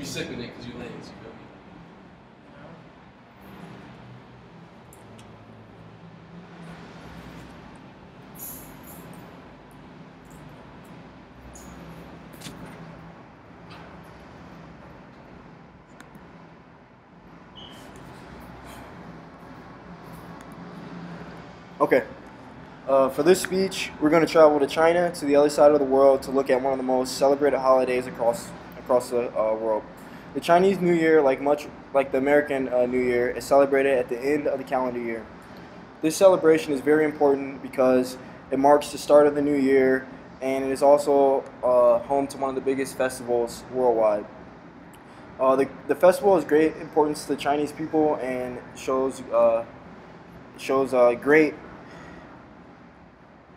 sick with it because you lazy. You feel me? Okay. For this speech, we're going to travel to China, to the other side of the world, to look at one of the most celebrated holidays across the world. The Chinese New Year, much like the American New Year, is celebrated at the end of the calendar year. This celebration is very important because it marks the start of the new year, and it is also home to one of the biggest festivals worldwide. The festival has great importance to the Chinese people and shows great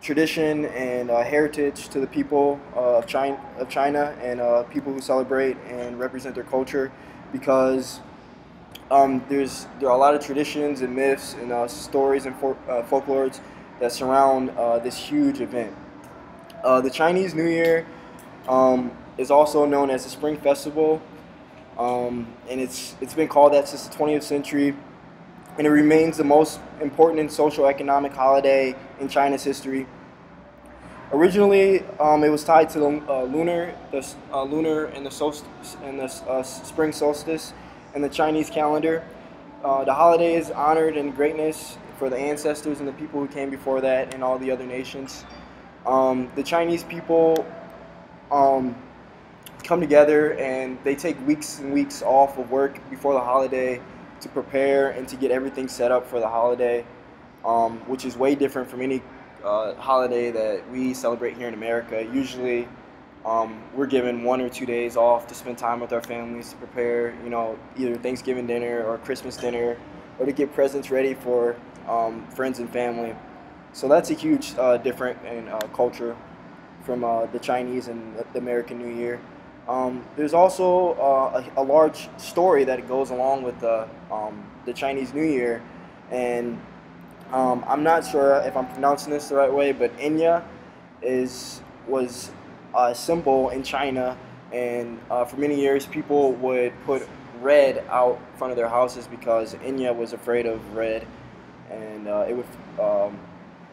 tradition and heritage to the people of China and people who celebrate and represent their culture, because there are a lot of traditions and myths and stories and folklores that surround this huge event. The Chinese New Year is also known as the Spring Festival, and it's been called that since the 20th century. And it remains the most important and social economic holiday in China's history. Originally, it was tied to the lunar and the spring solstice in the Chinese calendar. The holiday is honored in greatness for the ancestors and the people who came before that and all the other nations. The Chinese people come together and they take weeks and weeks off of work before the holiday to prepare and to get everything set up for the holiday, which is way different from any holiday that we celebrate here in America. Usually, we're given 1 or 2 days off to spend time with our families to prepare, either Thanksgiving dinner or Christmas dinner, or to get presents ready for friends and family. So that's a huge difference in culture from the Chinese and the American New Year. There's also a large story that goes along with the Chinese New Year, and I'm not sure if I'm pronouncing this the right way, but Enya was a symbol in China, and for many years people would put red out front of their houses because Enya was afraid of red, and it would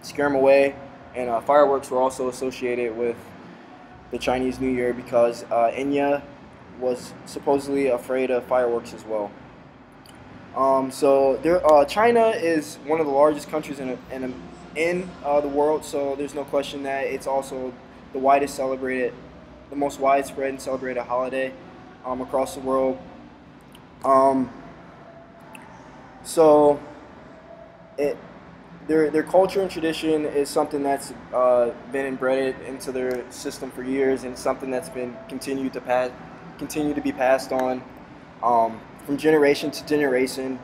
scare them away. And fireworks were also associated with the Chinese New Year because Enya was supposedly afraid of fireworks as well. China is one of the largest countries in the world, so there's no question that it's also the most widespread and celebrated holiday across the world. So their culture and tradition is something that's been inbred into their system for years, and something that's been continue to be passed on from generation to generation.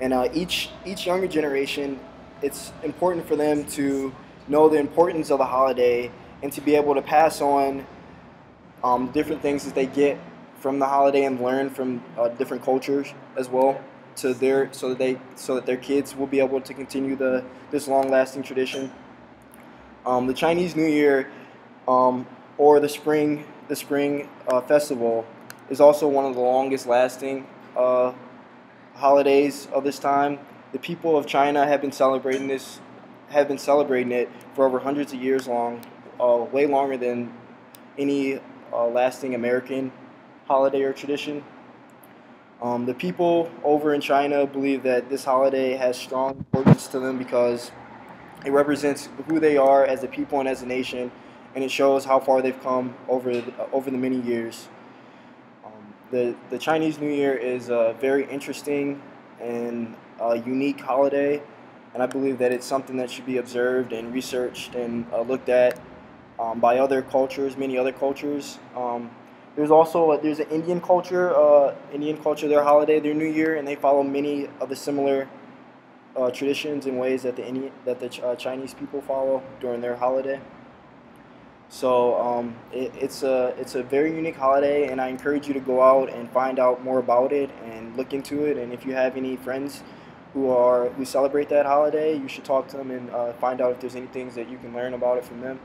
And each younger generation, it's important for them to know the importance of the holiday and to be able to pass on different things that they get from the holiday and learn from different cultures as well so that their kids will be able to continue this long-lasting tradition. The Chinese New Year, or the Spring Festival, is also one of the longest-lasting holidays of this time. The people of China have been celebrating it for over hundreds of years long, way longer than any lasting American holiday or tradition. The people over in China believe that this holiday has strong importance to them because it represents who they are as a people and as a nation, and it shows how far they've come over the many years. The Chinese New Year is a very interesting and unique holiday, and I believe that it's something that should be observed and researched and looked at by many other cultures. There's an Indian culture, their holiday, their New Year, and they follow many of the similar traditions and ways that the Chinese people follow during their holiday. So it's a very unique holiday, and I encourage you to go out and find out more about it and look into it. And if you have any friends who celebrate that holiday, you should talk to them and find out if there's any things that you can learn about it from them.